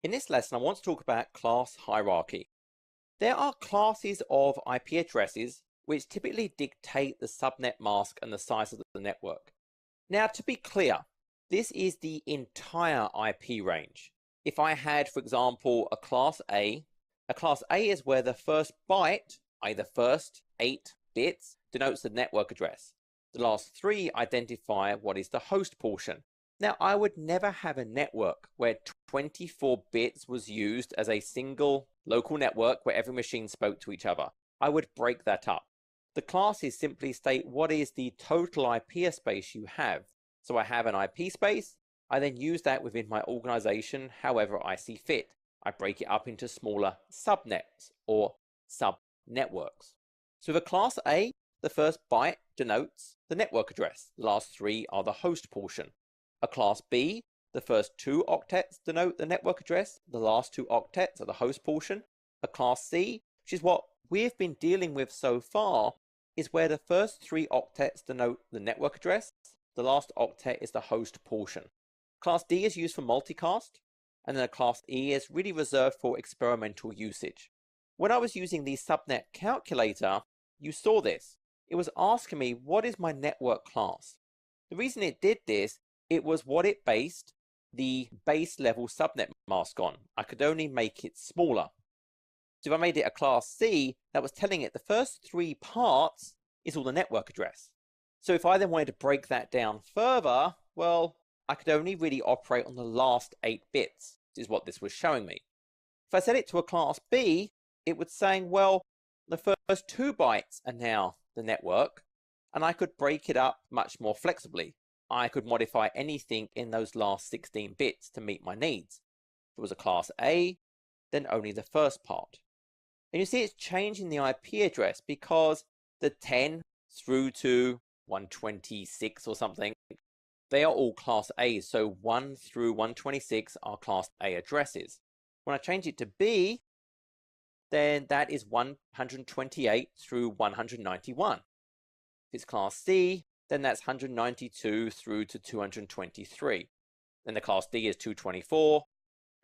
In this lesson, I want to talk about class hierarchy. There are classes of IP addresses which typically dictate the subnet mask and the size of the network. Now, to be clear, this is the entire IP range. If I had, for example, a class A is where the first byte, i.e. the first 8 bits, denotes the network address. The last 3 identify what is the host portion. Now, I would never have a network where 24 bits was used as a single local network where every machine spoke to each other. I would break that up. The classes simply state what is the total IP space you have. So I have an IP space. I then use that within my organization however I see fit. I break it up into smaller subnets or subnetworks. So with a class A, the first byte denotes the network address. The last 3 are the host portion. A class B, the first 2 octets denote the network address. The last 2 octets are the host portion. A class C, which is what we've been dealing with so far, is where the first 3 octets denote the network address. The last octet is the host portion. Class D is used for multicast, and then a class E is really reserved for experimental usage. When I was using the subnet calculator, you saw this. It was asking me, what is my network class? The reason it did this, it was what it based the base level subnet mask on. I could only make it smaller. So if I made it a class C, that was telling it the first 3 parts is all the network address. So if I then wanted to break that down further, well, I could only really operate on the last 8 bits, which is what this was showing me. If I set it to a class B, it was saying, well, the first 2 bytes are now the network, and I could break it up much more flexibly. I could modify anything in those last 16 bits to meet my needs. If it was a class A, then only the first part. And you see it's changing the IP address because the 10 through to 126 or something, they are all class A's. So 1 through 126 are class A addresses. When I change it to B, then that is 128 through 191. If it's class C, then that's 192 through to 223. Then the class D is 224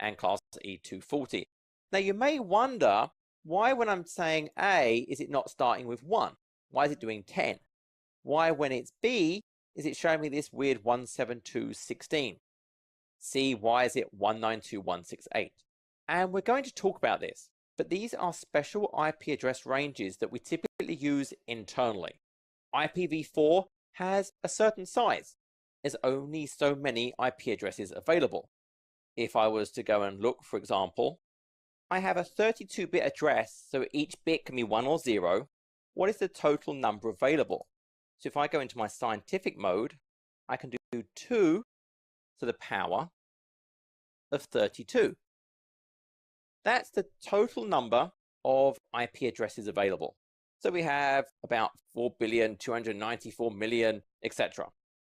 and class E 240. Now you may wonder why when I'm saying A is it not starting with 1? Why is it doing 10? Why when it's B is it showing me this weird 17216? C, why is it 192168? And we're going to talk about this, but these are special IP address ranges that we typically use internally. IPv4 has a certain size. There's only so many IP addresses available. If I was to go and look, for example, I have a 32-bit address, so each bit can be 1 or 0. What is the total number available? So if I go into my scientific mode, I can do 2 to the power of 32. That's the total number of IP addresses available. So we have about 4,294,000,000, etc.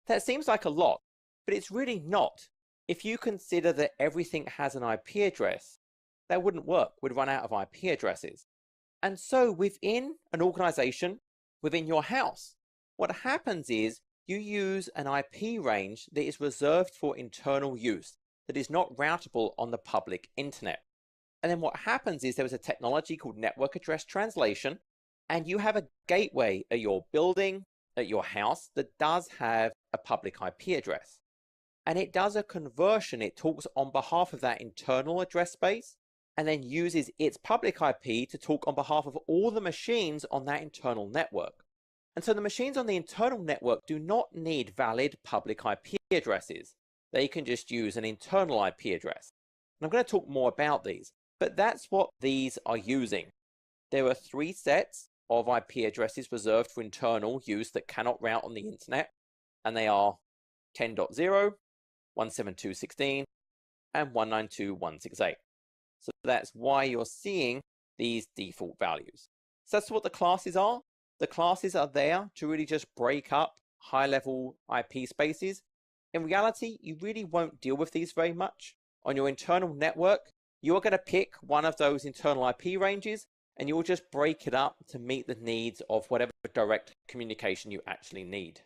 That seems like a lot, but it's really not. If you consider that everything has an IP address, that wouldn't work. We'd run out of IP addresses. And so within an organization, within your house, what happens is you use an IP range that is reserved for internal use, that is not routable on the public internet. And then what happens is there was a technology called network address translation, and you have a gateway at your building, at your house, that does have a public IP address. And it does a conversion. It talks on behalf of that internal address space, and then uses its public IP to talk on behalf of all the machines on that internal network. And so the machines on the internal network do not need valid public IP addresses. They can just use an internal IP address. And I'm going to talk more about these, but that's what these are using. There are 3 sets of IP addresses reserved for internal use that cannot route on the internet, and they are 10.0, 172.16, and 192.168. So that's why you're seeing these default values. So that's what the classes are. The classes are there to really just break up high-level IP spaces. In reality, you really won't deal with these very much. On your internal network, you're going to pick one of those internal IP ranges, and you'll just break it up to meet the needs of whatever direct communication you actually need.